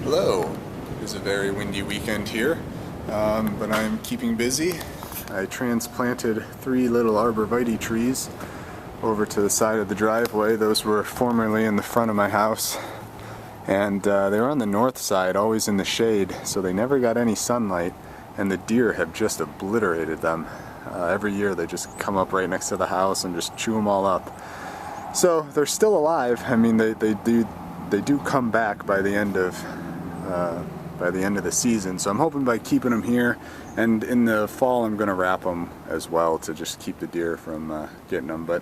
Hello. It's a very windy weekend here, but I'm keeping busy. I transplanted 3 little arborvitae trees over to the side of the driveway. Those were formerly in the front of my house, and they were on the north side, always in the shade, so they never got any sunlight, and the deer have just obliterated them. Every year they just come up right next to the house and just chew them all up. So they're still alive. I mean, they do come back by the end of the season, so I'm hoping by keeping them here, and in the fall I'm going to wrap them as well to just keep the deer from getting them. But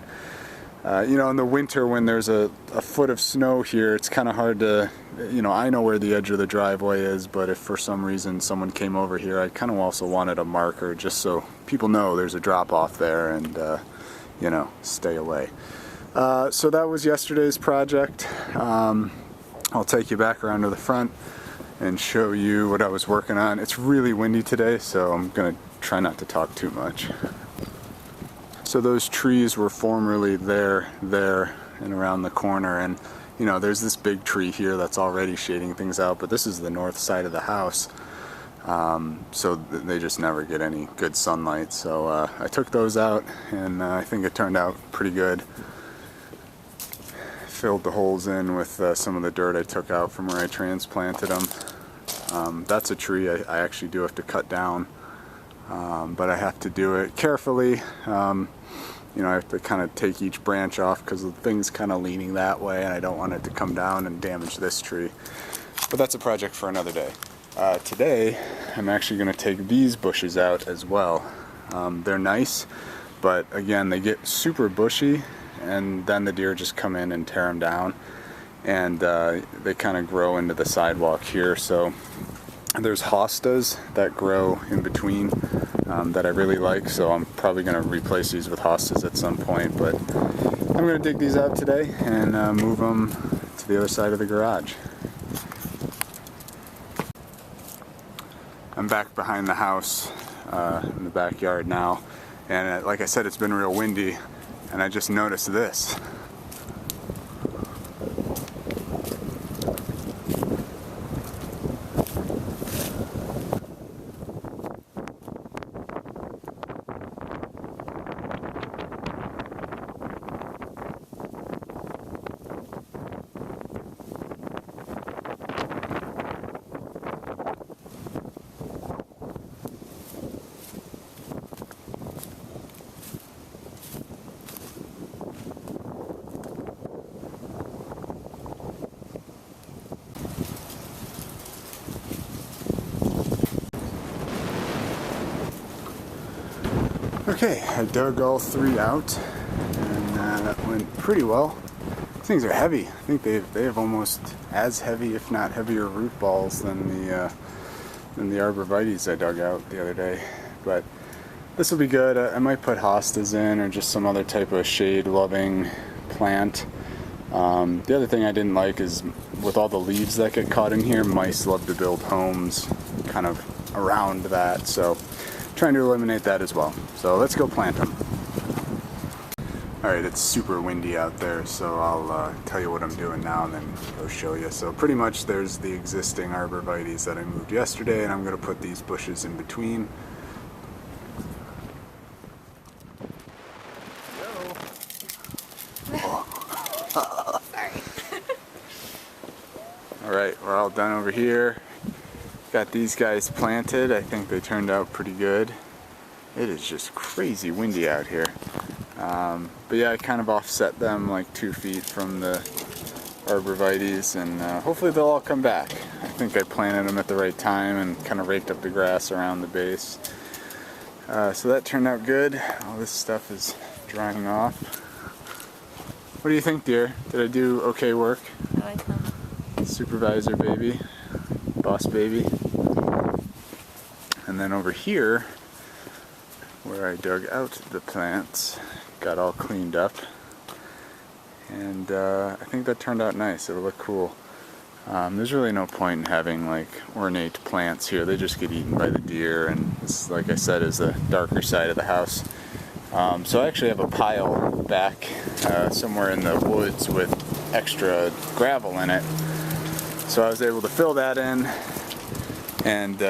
you know, in the winter when there's a foot of snow here, it's kind of hard to, you know, I know where the edge of the driveway is, but if for some reason someone came over here, I kind of also wanted a marker just so people know there's a drop off there and you know, stay away. So that was yesterday's project. I'll take you back around to the front and show you what I was working on. It's really windy today, so I'm gonna try not to talk too much. So those trees were formerly there, and around the corner, and you know, there's this big tree here that's already shading things out, but this is the north side of the house, so they just never get any good sunlight. So I took those out, and I think it turned out pretty good. Filled the holes in with some of the dirt I took out from where I transplanted them. That's a tree I actually do have to cut down, but I have to do it carefully. You know, I have to kind of take each branch off because the thing's kind of leaning that way, and I don't want it to come down and damage this tree. But that's a project for another day. Today, I'm actually going to take these bushes out as well. They're nice, but again, they get super bushy, and then the deer just come in and tear them down, and they kind of grow into the sidewalk here. So there's hostas that grow in between that I really like, so I'm probably going to replace these with hostas at some point, but I'm going to dig these out today and move them to the other side of the garage. I'm back behind the house in the backyard now, and like I said, it's been real windy, and I just noticed this. Okay, I dug all 3 out, and that went pretty well. These things are heavy. I think they have almost as heavy, if not heavier, root balls than the arborvitaes I dug out the other day. But this will be good. I might put hostas in, or just some other type of shade-loving plant. The other thing I didn't like is, with all the leaves that get caught in here, mice love to build homes kind of around that. So trying to eliminate that as well. So let's go plant them. Alright, it's super windy out there, so I'll tell you what I'm doing now and then go show you. So pretty much there's the existing arborvitaes that I moved yesterday, and I'm going to put these bushes in between. Sorry. Alright, we're all done over here. Got these guys planted. I think they turned out pretty good. It is just crazy windy out here. But yeah, I kind of offset them like 2 feet from the arborvitaes, and hopefully they'll all come back. I think I planted them at the right time and kind of raked up the grass around the base. So that turned out good. All this stuff is drying off. What do you think, dear? Did I do okay work? I like them. Supervisor baby. Boss baby. And then over here, where I dug out the plants, got all cleaned up, and I think that turned out nice. It'll look cool. There's really no point in having like ornate plants here. They just get eaten by the deer, and this, like I said, is the darker side of the house. So I actually have a pile back somewhere in the woods with extra gravel in it. So I was able to fill that in, and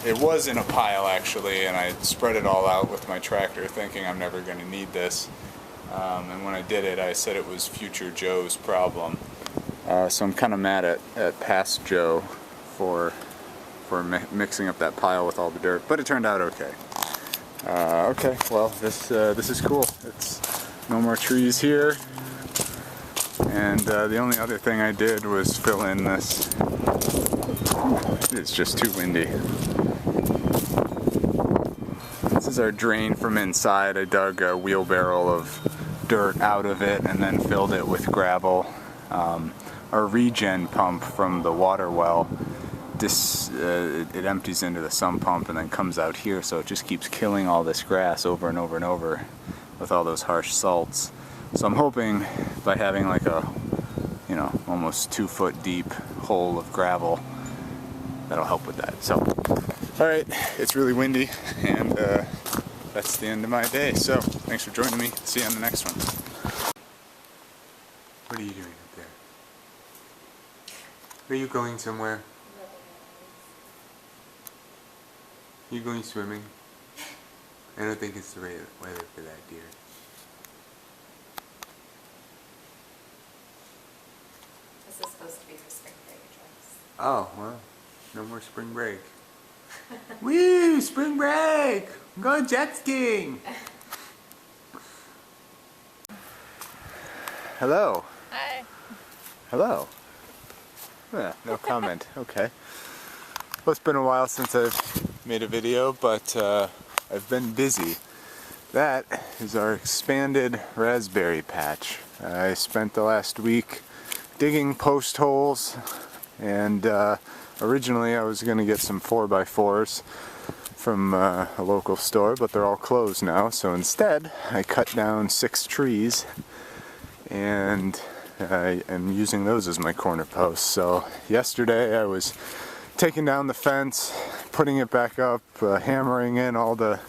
it was in a pile actually, and I spread it all out with my tractor thinking I'm never going to need this. And when I did it, I said it was future Joe's problem. So I'm kind of mad at past Joe for mixing up that pile with all the dirt, but it turned out okay. Okay, well this is cool. It's no more trees here, and the only other thing I did was fill in this. It's just too windy. This is our drain from inside. I dug a wheelbarrow of dirt out of it and then filled it with gravel. Our regen pump from the water well, it empties into the sump pump and then comes out here, so it just keeps killing all this grass over and over and over with all those harsh salts. So I'm hoping by having like a, almost 2 foot deep hole of gravel, that'll help with that. So, alright, it's really windy, and that's the end of my day. So, thanks for joining me. See you on the next one. What are you doing up there? Are you going somewhere? Are you going swimming? I don't think it's the right weather for that, dear. This is supposed to be for spring break, Joyce. Oh, well, no more spring break. Woo, spring break! I'm going jet skiing! Hello. Hi. Hello. Yeah, no comment. Okay. Well, it's been a while since I've made a video, but I've been busy. That is our expanded raspberry patch. I spent the last week digging post holes, and originally I was going to get some 4x4s from a local store, but they're all closed now, so instead I cut down 6 trees, and I am using those as my corner posts. So yesterday I was taking down the fence, putting it back up, hammering in all the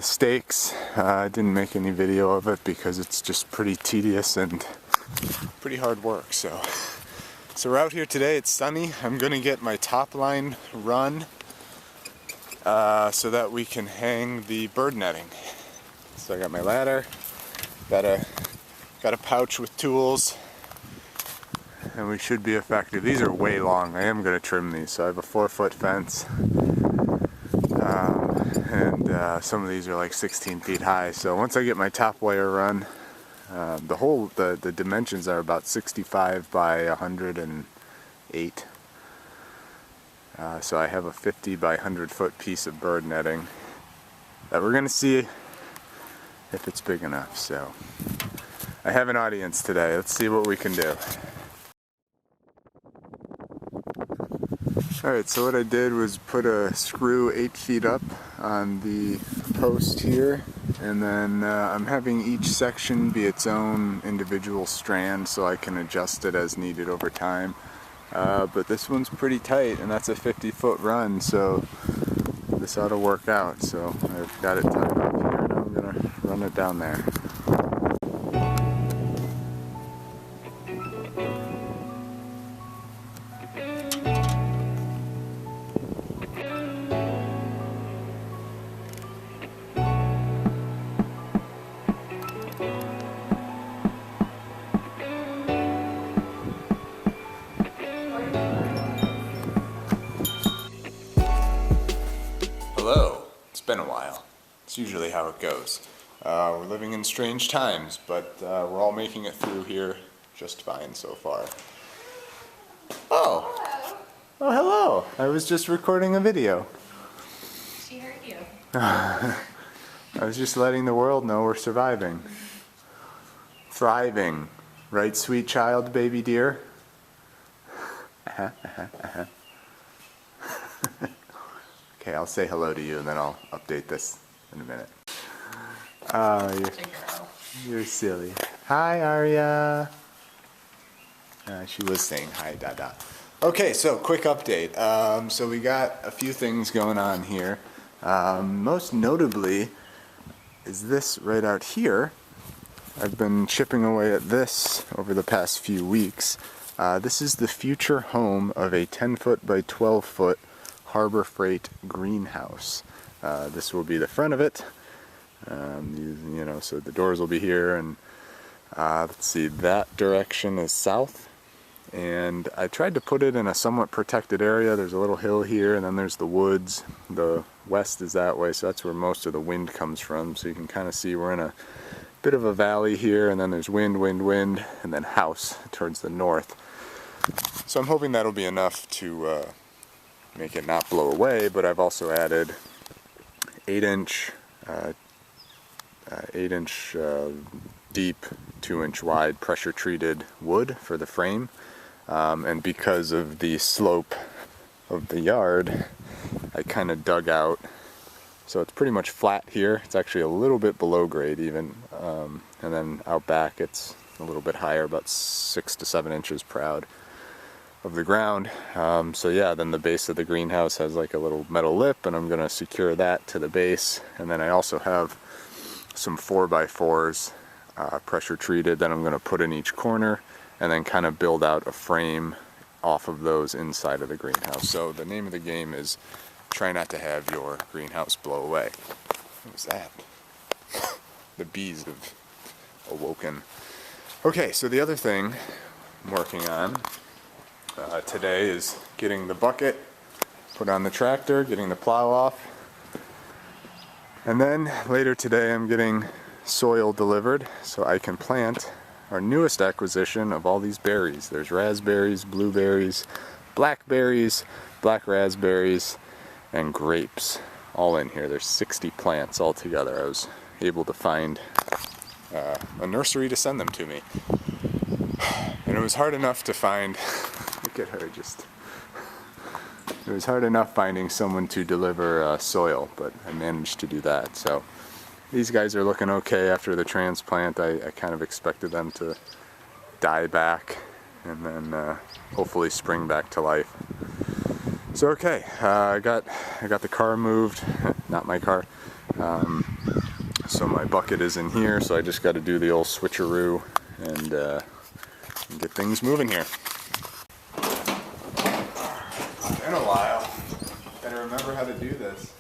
stakes. I didn't make any video of it because it's just pretty tedious and pretty hard work. So we're out here today. It's sunny. I'm gonna get my top line run so that we can hang the bird netting. So I got my ladder, got a pouch with tools, and we should be effective. These are way long. I am going to trim these. So I have a 4-foot fence, and some of these are like 16 feet high. So once I get my top wire run, the dimensions are about 65 by 108. So I have a 50 by 100 foot piece of bird netting that we're going to see if it's big enough. So I have an audience today. Let's see what we can do. Alright, so what I did was put a screw 8 feet up on the post here, and then I'm having each section be its own individual strand so I can adjust it as needed over time. But this one's pretty tight, and that's a 50-foot run, so this ought to work out. So I've got it tied up here, and I'm going to run it down there. Hello. It's been a while. It's usually how it goes. We're living in strange times, but we're all making it through here just fine so far. Oh! Hello. Oh, hello! I was just recording a video. She heard you. I was just letting the world know we're surviving. Thriving. Right, sweet child, baby dear? Okay, I'll say hello to you and then I'll update this in a minute. Oh, you're silly. Hi, Arya. She was saying hi, Dada. Okay, so quick update. So we got a few things going on here. Most notably is this right out here. I've been chipping away at this over the past few weeks. This is the future home of a 10-foot by 12-foot Harbor Freight greenhouse. This will be the front of it. So the doors will be here, and let's see, that direction is south. And I tried to put it in a somewhat protected area. There's a little hill here, and then there's the woods. The west is that way, so that's where most of the wind comes from. So you can kind of see we're in a bit of a valley here, and then there's wind, and then house towards the north. So I'm hoping that'll be enough to make it not blow away, but I've also added 8-inch deep, 2-inch wide pressure treated wood for the frame. And because of the slope of the yard, I kind of dug out, so it's pretty much flat here. It's actually a little bit below grade even, and then out back it's a little bit higher, about 6 to 7 inches proud of the ground. So yeah, then the base of the greenhouse has like a little metal lip, and I'm going to secure that to the base. And then I also have some 4x4s pressure treated that I'm going to put in each corner, and then kind of build out a frame off of those inside of the greenhouse. So the name of the game is try not to have your greenhouse blow away. What was that? The bees have awoken. Okay, so the other thing I'm working on today is getting the bucket put on the tractor, getting the plow off, and then later today I'm getting soil delivered so I can plant our newest acquisition of all these berries. There's raspberries, blueberries, blackberries, black raspberries, and grapes all in here. There's 60 plants all together. I was able to find a nursery to send them to me. And it was hard enough to find, look at her just, it was hard enough finding someone to deliver soil, but I managed to do that. So these guys are looking okay after the transplant. I kind of expected them to die back and then hopefully spring back to life. So okay, I got the car moved, not my car. So my bucket is in here, so I just got to do the old switcheroo and get things moving here. It's been a while. Gotta remember how to do this.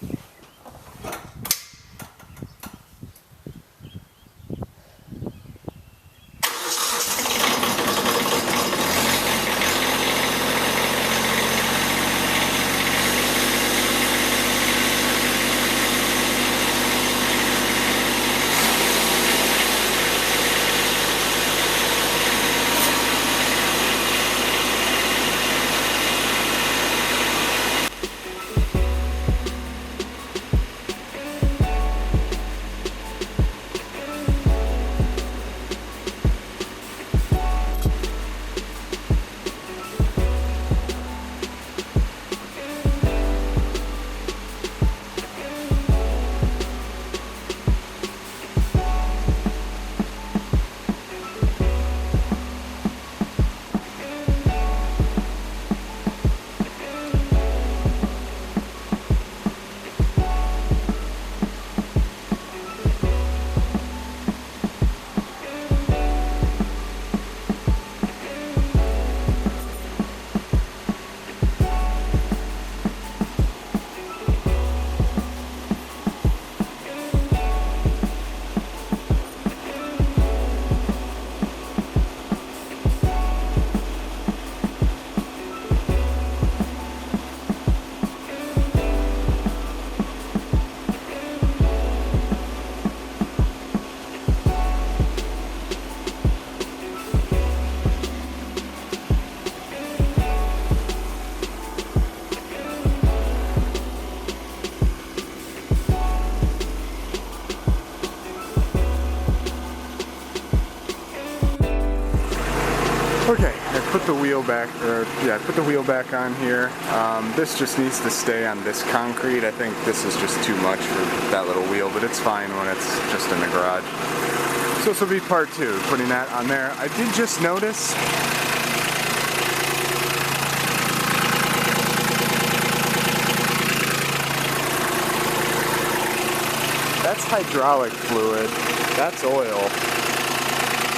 Okay, I put the wheel back, I put the wheel back on here. This just needs to stay on this concrete. I think this is just too much for that little wheel, but it's fine when it's just in the garage. So this will be part 2, putting that on there. I did just notice that's hydraulic fluid, that's oil.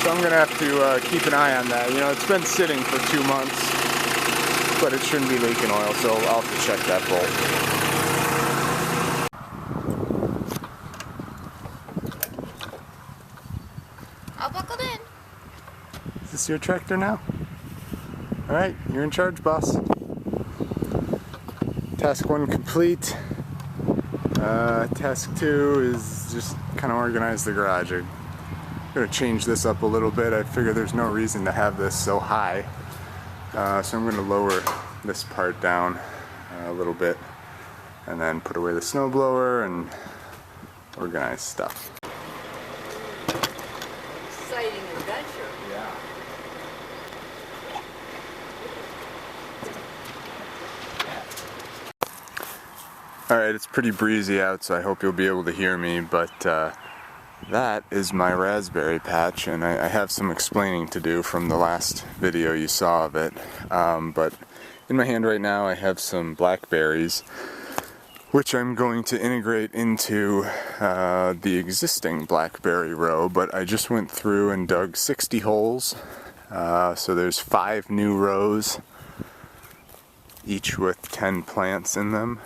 So I'm going to have to keep an eye on that. You know, it's been sitting for 2 months, but it shouldn't be leaking oil, so I'll have to check that bolt. All buckled in. Is this your tractor now? Alright, you're in charge, boss. Task 1 complete. Task 2 is just kind of organize the garage. I'm going to change this up a little bit. I figure there's no reason to have this so high. So I'm going to lower this part down a little bit and then put away the snowblower and organize stuff. Exciting adventure. Yeah. Alright, it's pretty breezy out, so I hope you'll be able to hear me, but that is my raspberry patch, and I have some explaining to do from the last video you saw of it. But in my hand right now I have some blackberries, which I'm going to integrate into the existing blackberry row, but I just went through and dug 60 holes, so there's 5 new rows, each with 10 plants in them.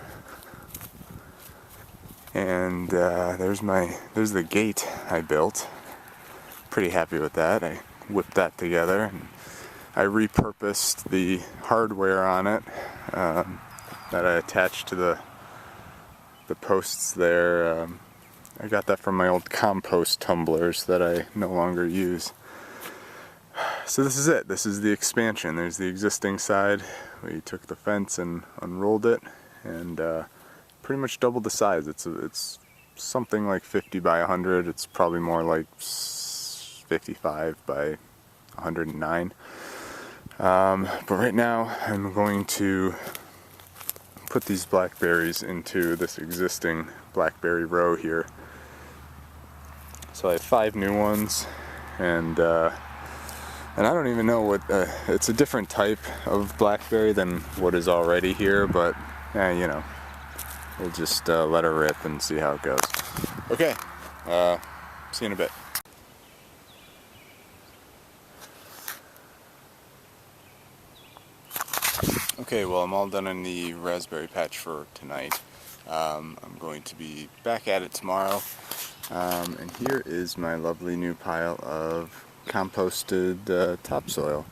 And there's the gate I built. Pretty happy with that. I whipped that together and I repurposed the hardware on it that I attached to the posts there. I got that from my old compost tumblers that I no longer use. So this is it. This is the expansion. There's the existing side. We took the fence and unrolled it, and pretty much doubled the size. It's something like 50 by 100. It's probably more like 55 by 109. But right now I'm going to put these blackberries into this existing blackberry row here. So I have 5 new ones, and I don't even know what it's a different type of blackberry than what is already here, but you know, we'll just let her rip and see how it goes. Okay, see you in a bit. Okay, well, I'm all done in the raspberry patch for tonight. I'm going to be back at it tomorrow. And here is my lovely new pile of composted topsoil.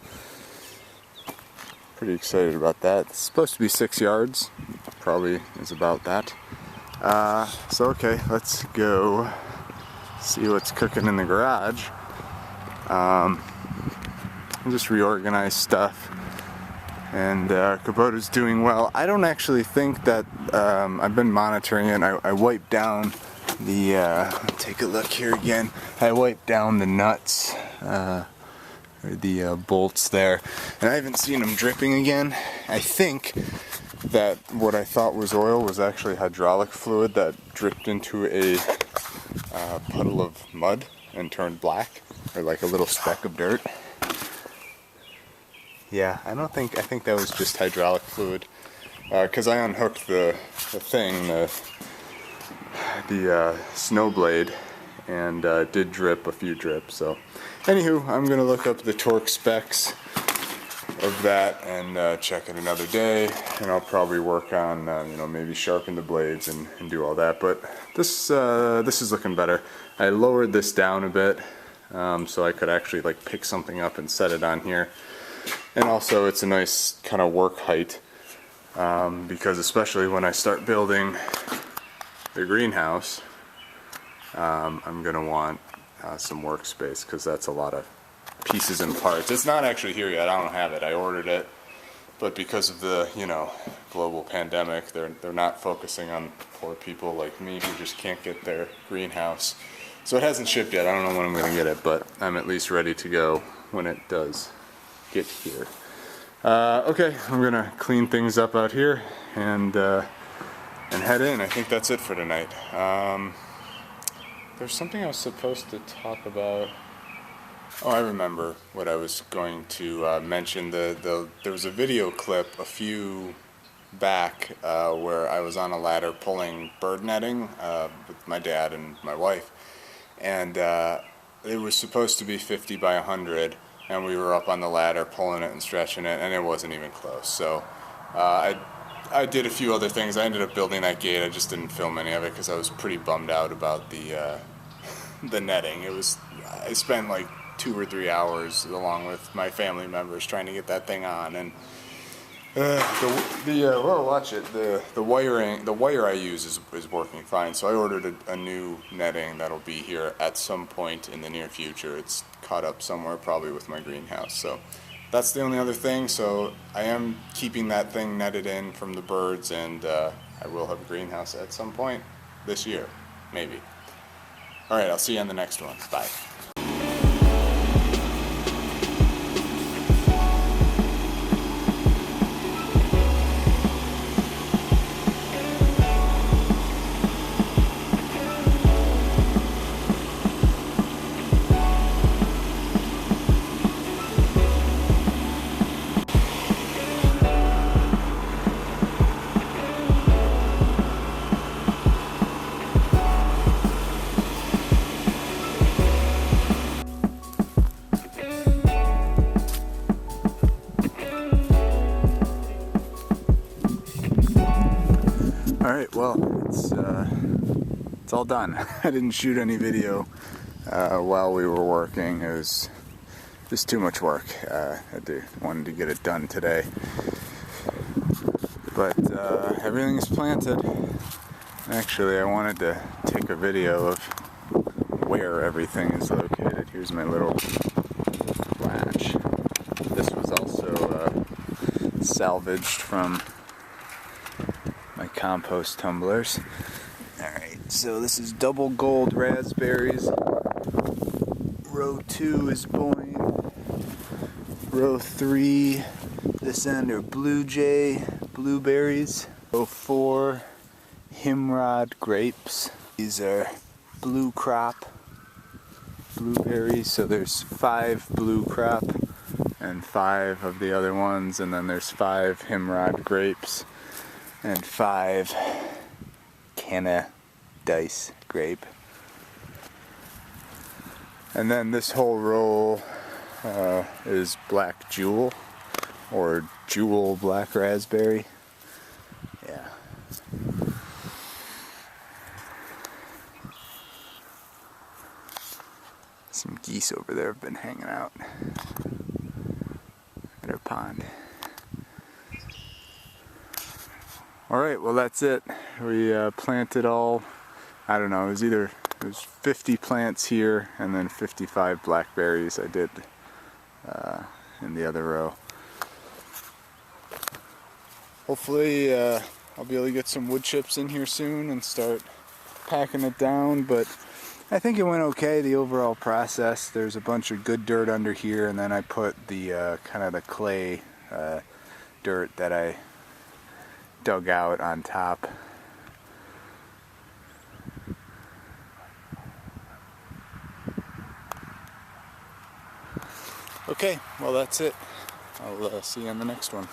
Pretty excited about that. It's supposed to be 6 yards. Probably is about that. So okay, let's go see what's cooking in the garage. I'll just reorganize stuff. And Kubota's doing well. I don't actually think that I've been monitoring it. I wiped down the take a look here again. I wiped down the nuts, or the bolts there, and I haven't seen them dripping again. I think that what I thought was oil was actually hydraulic fluid that dripped into a puddle of mud and turned black, or like a little speck of dirt. Yeah, I think that was just hydraulic fluid, because I unhooked the thing, the snow blade, and did drip a few drips. So anywho, I'm gonna look up the torque specs of that and check it another day, and I'll probably work on you know, maybe sharpen the blades and do all that. But this is looking better. I lowered this down a bit so I could actually like pick something up and set it on here. And also it's a nice kind of work height, because especially when I start building the greenhouse, I'm going to want some workspace, because that's a lot of pieces and parts. It's not actually here yet, I don't have it, I ordered it, but because of the, you know, global pandemic, they're not focusing on poor people like me who just can't get their greenhouse. So it hasn't shipped yet. I don't know when I'm going to get it, but I'm at least ready to go when it does get here. Okay, I'm gonna clean things up out here and head in. I think that's it for tonight. There's something I was supposed to talk about. Oh, I remember what I was going to mention. There was a video clip a few back where I was on a ladder pulling bird netting with my dad and my wife, and it was supposed to be 50 by 100, and we were up on the ladder pulling it and stretching it, and it wasn't even close. So I did a few other things. I ended up building that gate. I just didn't film any of it because I was pretty bummed out about the netting. I spent like 2 or 3 hours along with my family members trying to get that thing on, and well, watch it. The wire I use is working fine. So I ordered a new netting that'll be here at some point in the near future. It's caught up somewhere, probably with my greenhouse. So that's the only other thing. So I am keeping that thing netted in from the birds, and I will have a greenhouse at some point this year, maybe. All right, I'll see you on the next one. Bye. Alright, well, it's all done. I didn't shoot any video while we were working. It was just too much work. I wanted to get it done today. But everything is planted. Actually, I wanted to take a video of where everything is located. Here's my little latch. This was also salvaged from my compost tumblers. Alright, so this is double gold raspberries. Row 2 is boing. Row 3, this end are blue jay blueberries. Row 4, himrod grapes. These are blue crop blueberries. So there's 5 blue crop and 5 of the other ones, and then there's 5 himrod grapes and 5 canna dice grape. And then this whole row is black jewel, or jewel black raspberry. Yeah. Some geese over there have been hanging out at our pond. Alright, well that's it. We planted all, I don't know, it was 50 plants here and then 55 blackberries I did in the other row. Hopefully I'll be able to get some wood chips in here soon and start packing it down, but I think it went okay, the overall process. There's a bunch of good dirt under here, and then I put the kind of the clay dirt that I dug out on top. Okay, well that's it. I'll see you on the next one.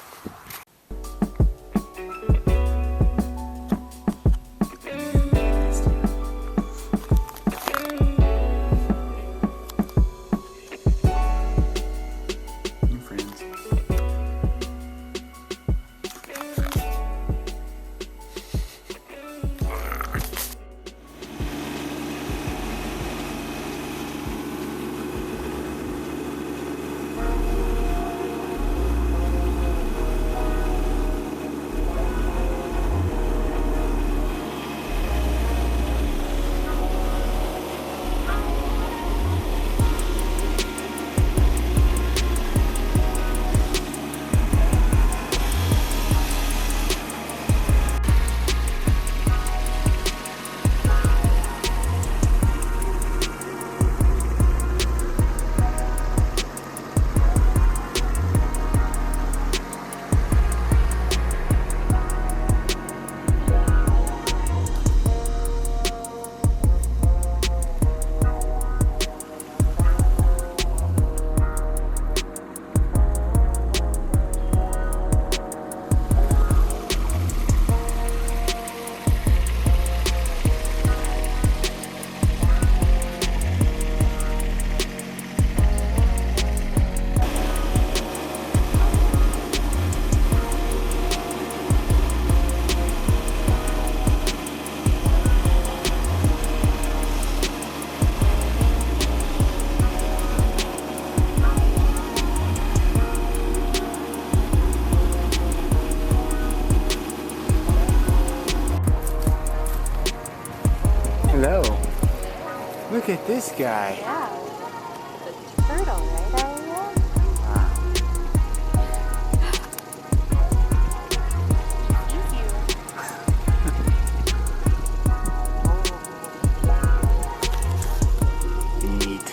at this guy. Yeah. The turtle, right, Aria? Neat.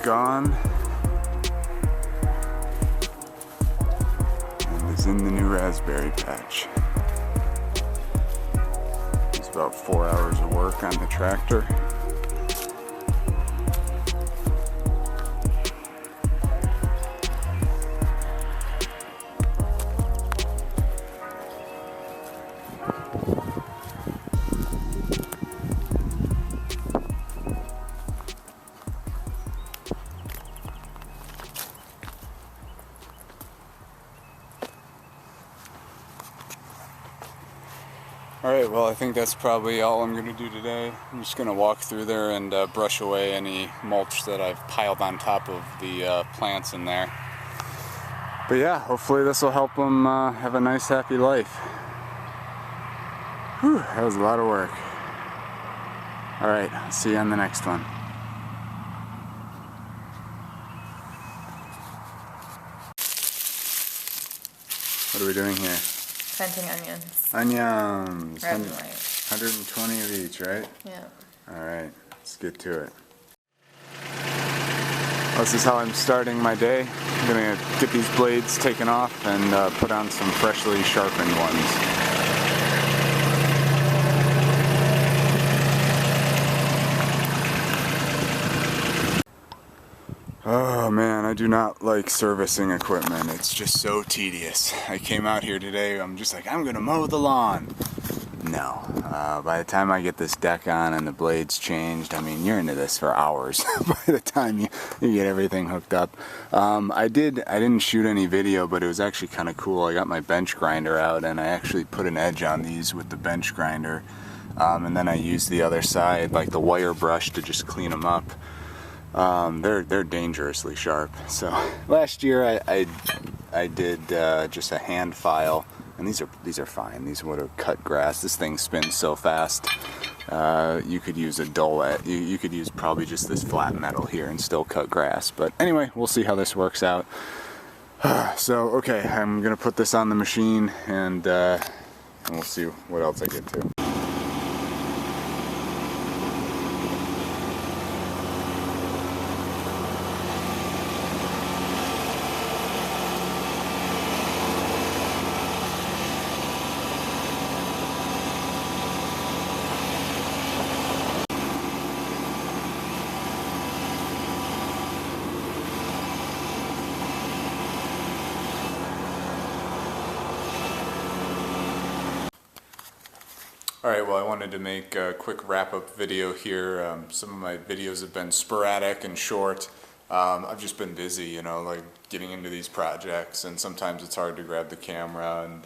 Gone and is in the new raspberry patch. It's about 4 hours of work on the tractor. Alright, well I think that's probably all I'm going to do today. I'm just going to walk through there and brush away any mulch that I've piled on top of the plants in there. But yeah, hopefully this will help them have a nice happy life. Whew, that was a lot of work. Alright, I'll see you on the next one. What are we doing here? Planting onions. Onions. Red and white. 120 of each, right? Yeah. Alright, let's get to it. Well, this is how I'm starting my day. I'm going to get these blades taken off and put on some freshly sharpened ones. Oh man, I do not like servicing equipment. It's just so tedious. I came out here today, I'm just like, I'm gonna mow the lawn. No. By the time I get this deck on and the blades changed, I mean, you're into this for hours by the time you get everything hooked up. I didn't shoot any video, but it was actually kind of cool. I got my bench grinder out and I actually put an edge on these with the bench grinder. And then I used the other side, like the wire brush, to just clean them up. They're dangerously sharp. So last year I did just a hand file, and these are fine. These would have cut grass. This thing spins so fast. You could use a dull. You could use probably just this flat metal here and still cut grass. But anyway, we'll see how this works out. So okay, I'm gonna put this on the machine, and we'll see what else I get to. Alright, well I wanted to make a quick wrap-up video here. Some of my videos have been sporadic and short. I've just been busy, you know, like getting into these projects, and sometimes it's hard to grab the camera, and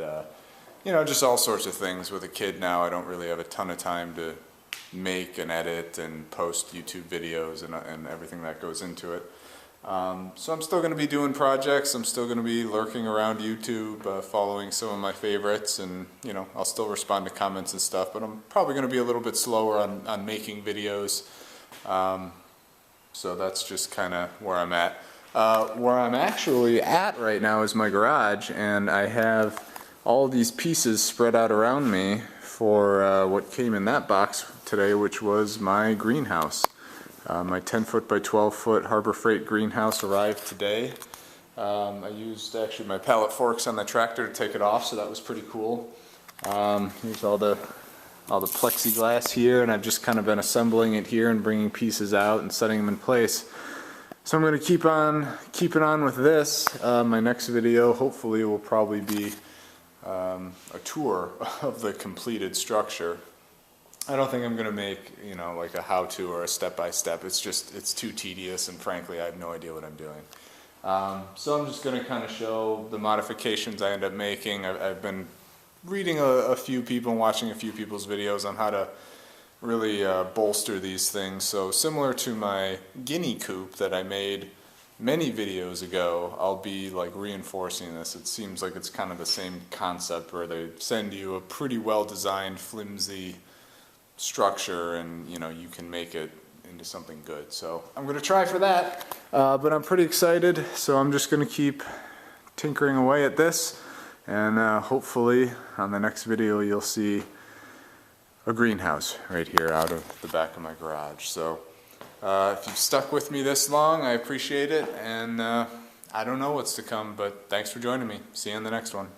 you know, just all sorts of things. With a kid now, I don't really have a ton of time to make and edit and post YouTube videos and everything that goes into it. So I'm still going to be doing projects. I'm still going to be lurking around YouTube, following some of my favorites, and you know, I'll still respond to comments and stuff, but I'm probably going to be a little bit slower on making videos. So that's just kind of where I'm at. Where I'm actually at right now is my garage, and I have all these pieces spread out around me for what came in that box today, which was my greenhouse. My 10-foot by 12-foot Harbor Freight greenhouse arrived today. I used actually my pallet forks on the tractor to take it off, so that was pretty cool. Here's all the plexiglass here, and I've just kind of been assembling it here and bringing pieces out and setting them in place. So I'm going to keep it on with this. My next video hopefully will probably be a tour of the completed structure. I don't think I'm going to make, you know, like a how-to or a step-by-step. It's too tedious, and frankly, I have no idea what I'm doing. So I'm just going to kind of show the modifications I end up making. I've been reading a few people and watching a few people's videos on how to really bolster these things. So similar to my guinea coop that I made many videos ago, I'll be like reinforcing this. It seems like it's kind of the same concept where they send you a pretty well-designed, flimsy structure, and you know, you can make it into something good. So I'm going to try for that, but I'm pretty excited, so I'm just going to keep tinkering away at this, and hopefully on the next video you'll see a greenhouse right here out of the back of my garage. So if you've stuck with me this long, I appreciate it, and I don't know what's to come, but thanks for joining me. See you on the next one.